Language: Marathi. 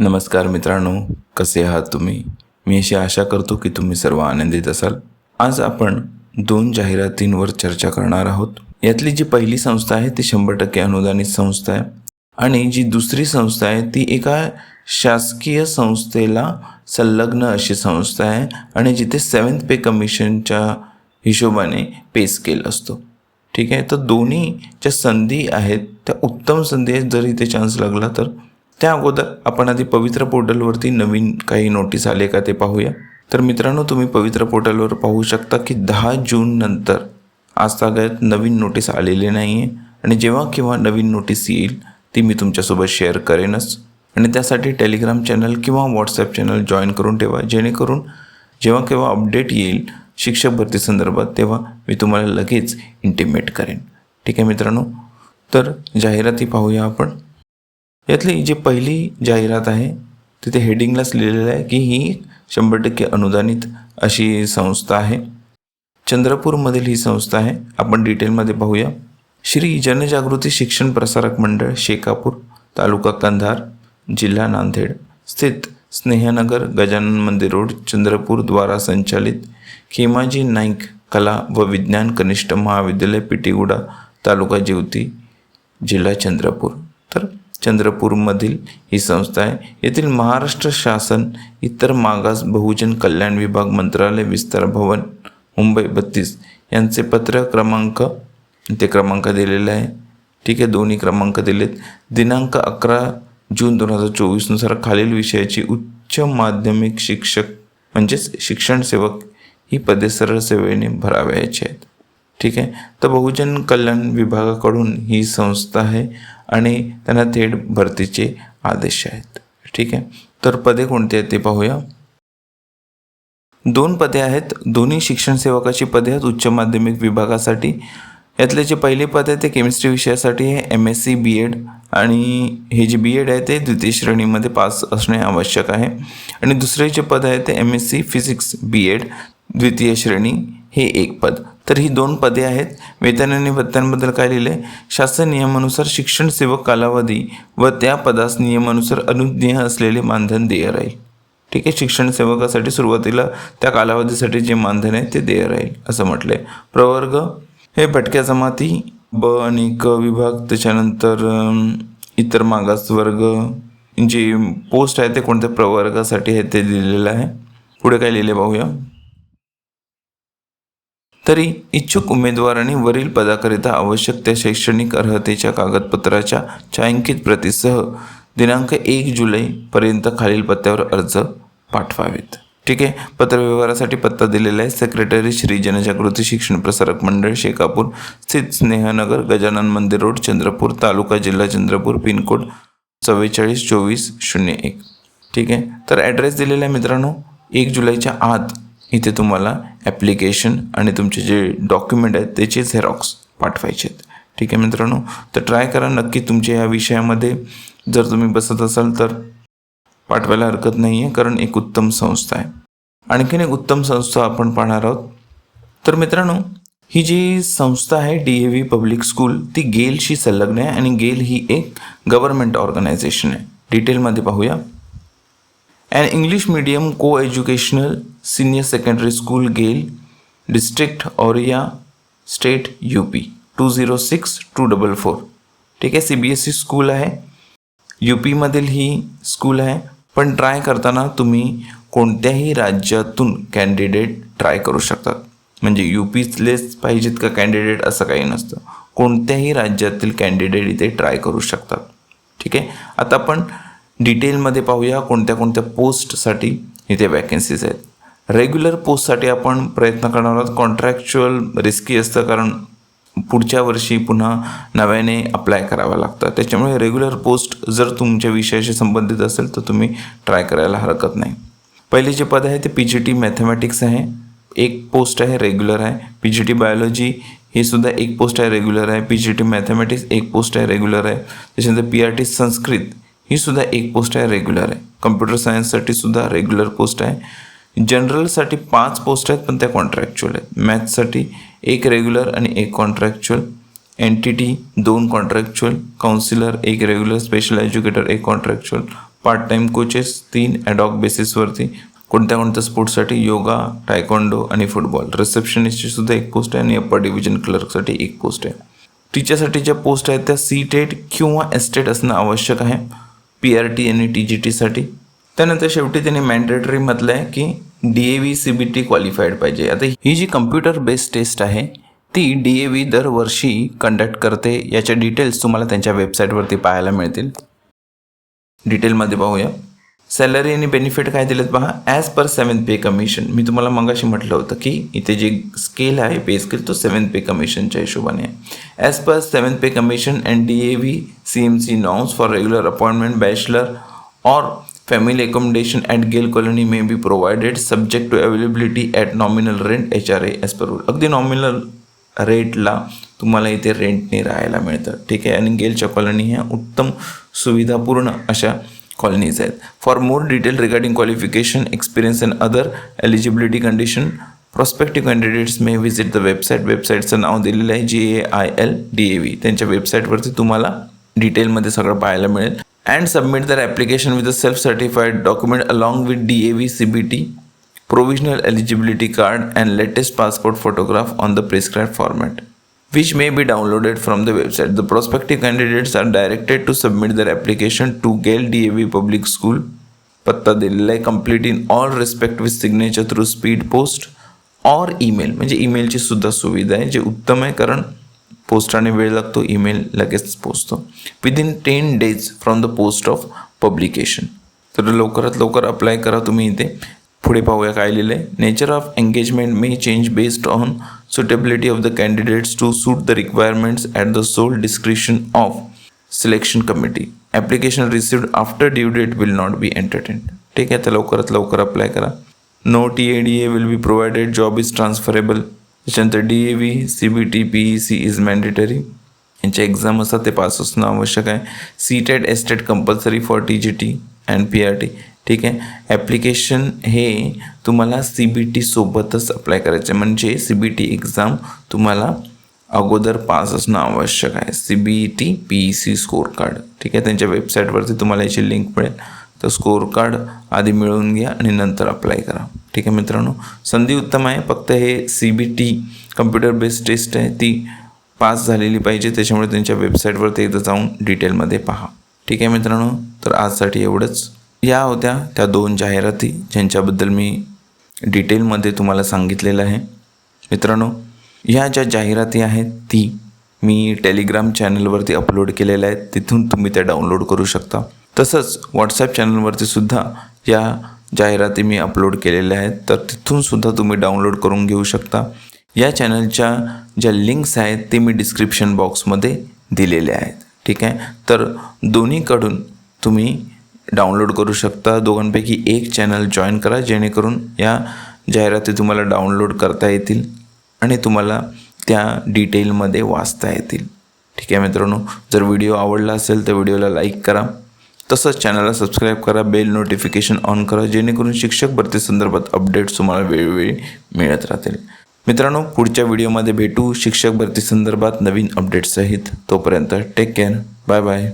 नमस्कार मित्रांनो, कसे आहात तुम्ही? मी अशी आशा करतो की तुम्ही सर्व आनंदित असाल. आज आपण 2 जाहिरातींवर चर्चा करणार आहोत. यातली जी पहिली संस्था आहे ती 100% अनुदानित संस्था आहे आणि जी दुसरी संस्था आहे ती एका शासकीय संस्थेला संलग्न अशी संस्था आहे आणि जिथे 7th पे कमिशनच्या हिशोबाने पे स्केल असतो. ठीक आहे, तर दोन्ही ज्या संधी आहेत त्या उत्तम संधी आहेत. जर इथे चान्स लागला तर त्या अगोदर आपण आधी पवित्र पोर्टलवरती नवीन काही नोटीस आले का ते पाहूया. तर मित्रांनो, तुम्ही पवित्र पोर्टलवर पाहू शकता की 10 जून नंतर आजतागत नवीन नोटीस आलेले नाही आहे आणि जेव्हा केव्हा नवीन नोटीस येईल ती मी तुमच्यासोबत शेअर करेनच. आणि त्यासाठी टेलिग्राम चॅनल किंवा व्हॉट्सॲप चॅनल जॉईन करून ठेवा, जेणेकरून जेव्हा केव्हा अपडेट येईल शिक्षक भरती संदर्भात तेव्हा मी तुम्हाला लगेच इंटिमेट करेन. ठीक आहे मित्रांनो, तर जाहिराती पाहूया आपण. यातली जी पहिली जाहिरात आहे तिथे हेडिंगलाच लिहिलेलं आहे की ही 100% अनुदानित अशी संस्था आहे. चंद्रपूरमधील ही संस्था आहे. आपण डिटेलमध्ये पाहूया. श्री जनजागृती शिक्षण प्रसारक मंडळ, शेकापूर, तालुका कंधार, जिल्हा नांदेड स्थित स्नेहनगर, गजानन मंदिर रोड, चंद्रपूर द्वारा संचालित खेमाजी नाईक कला व विज्ञान कनिष्ठ महाविद्यालय, पिटीगुडा, तालुका जिवती, जिल्हा चंद्रपूर. तर चंद्रपूरमधील ही संस्था आहे. येथील महाराष्ट्र शासन इतर मागास बहुजन कल्याण विभाग, मंत्रालय, विस्तार भवन, मुंबई 32 यांचे पत्र क्रमांक, ते क्रमांक दिलेला आहे. ठीक आहे, दोन्ही क्रमांक दिलेत. दिनांक 11 जून 2024 नुसार खालील विषयाची उच्च माध्यमिक शिक्षक म्हणजेच शिक्षण सेवक ही पदे सरळ सेवेने भरावयाची आहेत. ठीक आहे, तर बहुजन कल्याण विभागाकडून ही संस्था आहे आणि त्यांना थेट भरतीचे आदेश आहेत. ठीक आहे, तर पदे कोणती आहेत ते पाहूया. 2 पदे आहेत. दोन्ही शिक्षण सेवकाची पदे आहेत उच्च माध्यमिक विभागासाठी. यातले जे पहिले पद आहे ते केमिस्ट्री विषयासाठी आहे, MSc BEd, आणि हे जे BEd आहे ते द्वितीय श्रेणीमध्ये पास असणे आवश्यक आहे. आणि दुसरे जे पद आहे ते MSc फिजिक्स BEd द्वितीय श्रेणी, हे एक पद. तर ही 2 पदे आहेत. वेतन आणि भत्त्यांबद्दल काय लिहिले? शासन नियमानुसार शिक्षण सेवक कालावधी व त्या पदास नियमानुसार अनुज्ञेय असलेले मानधन देय राहील. ठीक आहे, शिक्षण सेवकासाठी सुरुवातीला त्या कालावधीसाठी जे मानधन आहे ते देय राहील असं म्हटलंय. प्रवर्ग हे भटक्या जमाती ब आणि क विभाग, त्याच्यानंतर इतर मागास वर्ग. जे पोस्ट आहे ते कोणत्या प्रवर्गासाठी आहे ते दिलेलं आहे. पुढे काय लिहिले पाहूया. तरी इच्छुक उमेदवारांनी वरील पदाकरिता आवश्यक त्या शैक्षणिक अर्हतेच्या कागदपत्राच्या छायांकित प्रतीसह दिनांक 1 जुलैपर्यंत खालील पत्त्यावर अर्ज पाठवावेत. ठीक आहे, पत्रव्यवहारासाठी पत्ता दिलेला आहे. सेक्रेटरी श्री जनजागृती शिक्षण प्रसारक मंडळ, शेकापूर, स्थित स्नेहनगर, गजानन मंदिर रोड, चंद्रपूर, तालुका जिल्हा चंद्रपूर, पिनकोड 442401. ठीक आहे, तर ॲड्रेस दिलेला आहे मित्रांनो. 1 जुलैच्या आत इथे तुम्हाला ॲप्लिकेशन आणि तुमचे जे डॉक्युमेंट आहेत त्याचे झेरॉक्स पाठवायचे आहेत. ठीक आहे मित्रांनो, तर ट्राय करा नक्की तुमच्या या विषयामध्ये जर तुम्ही बसत असाल तर पाठवायला हरकत नाही आहे, कारण एक उत्तम संस्था आहे. आणखीन एक उत्तम संस्था आपण पाहणार आहोत. तर मित्रांनो, ही जी संस्था आहे DAV पब्लिक स्कूल, ती गेलशी संलग्न आहे आणि गेल ही एक गव्हर्नमेंट ऑर्गनायझेशन आहे. डिटेलमध्ये पाहूया. An English medium co-educational senior secondary school, Gale, District Auria, State UP 206244. ठीक आहे, CBSE स्कूल आहे. UP मधील ही स्कूल आहे. पण ट्राय करताना तुम्ही कोणत्याही राज्यातून कॅन्डिडेट ट्राय करू शकतात. म्हणजे UPतलेच पाहिजेत का कॅन्डिडेट असं काही नसतं. कोणत्याही राज्यातील कॅन्डिडेट इथे ट्राय करू शकतात. ठीक आहे, आता आपण डिटेलमध्ये पाहूया कोणत्या कोणत्या पोस्टसाठी इथे वॅकन्सीज आहेत. रेग्युलर पोस्टसाठी आपण प्रयत्न करणार आहोत. कॉन्ट्रॅक्च्युअल रिस्की असतं, कारण पुढच्या वर्षी पुन्हा नव्याने अप्लाय करावं लागतं. त्याच्यामुळे रेग्युलर पोस्ट जर तुमच्या विषयाशी संबंधित असेल तर तुम्ही ट्राय करायला हरकत नाही. पहिले जे पद आहे ते PGT मॅथमॅटिक्स आहे, एक पोस्ट आहे, रेग्युलर आहे. PGT बायोलॉजी ही सुद्धा एक पोस्ट आहे, रेग्युलर आहे. PGT मॅथमॅटिक्स एक पोस्ट आहे, रेग्युलर आहे. त्याच्यानंतर PRT संस्कृत ही सुद्धा एक पोस्ट आहे, रेग्युलर आहे. कम्प्युटर सायन्ससाठी सुद्धा रेग्युलर पोस्ट आहे. जनरलसाठी 5 पोस्ट आहेत पण त्या कॉन्ट्रॅक्च्युअल आहेत. मॅथ्ससाठी 1 रेग्युलर आणि 1 contractual. NTT 2 contractual. Counsellor 1 regular. Special educator 1 contractual. Part time coaches 3 ॲडॉक बेसिसवरती. कोणत्या स्पोर्ट्ससाठी योगा, टायकोंडो आणि फुटबॉल. रिसेप्शनिस्टची सुद्धा एक पोस्ट आहे आणि अप्पर डिव्हिजन क्लर्कसाठी एक पोस्ट आहे. टीचरसाठी ज्या पोस्ट आहेत त्या सी-टेट किंवा एस-टेट असणं आवश्यक आहे PRT आणि TGTसाठी. त्यानंतर शेवटी त्यांनी मॅन्डेटरी म्हटलं आहे की DAV CBT क्वालिफाईड पाहिजे. आता ही जी कम्प्युटर बेस्ड टेस्ट आहे ती DAV दरवर्षी कंडक्ट करते. याच्या डिटेल्स तुम्हाला त्यांच्या वेबसाईटवरती पाहायला मिळतील. डिटेलमध्ये पाहूया. सॅलरी आणि बेनिफिट काय दिलेत पहा. As per 7th pay commission. मी तुम्हाला मगाशी म्हटलं होतं की इथे जे स्केल आहे पे स्केल तो 7th पे कमिशनच्या हिशोबाने आहे. As per 7th pay commission and DAV CMC norms for regular appointment bachelor or family accommodation at GAIL colony may be provided subject to availability at nominal rent HRA as per rule. अगदी नॉमिनल रेटला तुम्हाला इथे रेंटने राहायला मिळतं. ठीक आहे. आणि गेलच्या कॉलनी ह्या उत्तम सुविधापूर्ण अशा कॉलनीज आहेत. For more detail regarding qualification, experience and other eligibility condition prospective candidates may visit the website. वेबसाईटचं नाव दिलेलं आहे JAIL DAV. त्यांच्या वेबसाईटवरती तुम्हाला डिटेलमध्ये सगळं पाहायला मिळेल. अँड सबमिट दर application with a self certified document along with DAV CBT provisional eligibility card and latest passport photograph on the prescribed format, which may be downloaded from the website. The prospective candidates are directed to submit their application to Gale DAV Public School. पत्ता दिलेला आहे. complete in all respect with signature through speed post or email. म्हणजे ईमेलची सुद्धा सुविधा आहे, जे उत्तम आहे कारण पोस्टाने वेळ लागतो, ईमेल लगेच पोचतो. Within 10 days from the post of publication. तर लवकरात लवकर अप्लाय करा तुम्ही इथे. पुढे पाहूया काय लिहिलं आहे. Nature of engagement may change based on suitability of the candidates to suit the requirements at the sole description of selection committee. Application received after due date will not be entertained. ठीक आहे. तर लवकरात लवकर अप्लाय करा. No TADA will be provided. Job is transferable. त्याच्यानंतर DAV CBT PEC is mandatory. यांचे एक्झाम असतात ते पास असणं आवश्यक आहे. CTET STET compulsory for TGT and PRT. ठीक आहे. ॲप्लिकेशन हे तुम्हाला CBT सोबतच अप्लाय करायचं आहे. म्हणजे CBT एक्झाम तुम्हाला अगोदर पास असणं आवश्यक आहे. CBT PEC score card. ठीक आहे. त्यांच्या वेबसाईटवरती तुम्हाला याची लिंक मिळेल. तर स्कोअर कार्ड आधी मिळवून घ्या आणि नंतर अप्लाय करा. ठीक आहे मित्रांनो. संधी उत्तम आहे. फक्त हे CBT कम्प्युटर बेस्ड टेस्ट आहे ती पास झालेली पाहिजे. त्याच्यामुळे त्यांच्या वेबसाईटवरती एकदा जाऊन डिटेलमध्ये पहा. ठीक आहे मित्रांनो. तर आजसाठी एवढंच. या होत्या त्या 2 जाहिराती ज्यांच्याबद्दल मी डिटेलमध्ये तुम्हाला सांगितलेलं आहे. मित्रांनो, ह्या ज्या जाहिराती आहेत ती मी टेलिग्राम चॅनलवरती अपलोड केलेल्या आहेत. तिथून तुम्ही त्या डाउनलोड करू शकता. तसंच व्हॉट्सॲप चॅनलवरती सुद्धा या जाहिराती मी अपलोड केलेल्या आहेत. तर तिथून सुद्धा तुम्ही डाउनलोड करून घेऊ शकता. या चॅनलच्या ज्या लिंक्स आहेत ते मी डिस्क्रिप्शन बॉक्समध्ये दिलेले आहेत. ठीक आहे. तर दोन्हीकडून तुम्ही डाउनलोड करू शकता. दोघांपैकी एक चॅनल जॉईन करा जेणेकरून या जाहिराती तुम्हाला डाउनलोड करता येतील आणि तुम्हाला त्या डिटेलमध्ये वाचता येतील. ठीक आहे मित्रांनो. जर व्हिडिओ आवडला असेल तर व्हिडिओला लाईक करा. तसंच चॅनलला सबस्क्राईब करा. बेल नोटिफिकेशन ऑन करा जेणेकरून शिक्षक भरती संदर्भात अपडेट्स तुम्हाला वेळोवेळी मिळत राहतील. मित्रांनो, पुढच्या व्हिडिओमध्ये भेटू शिक्षक भरती संदर्भात नवीन अपडेट्ससहित. तोपर्यंत टेक केअर. Bye bye.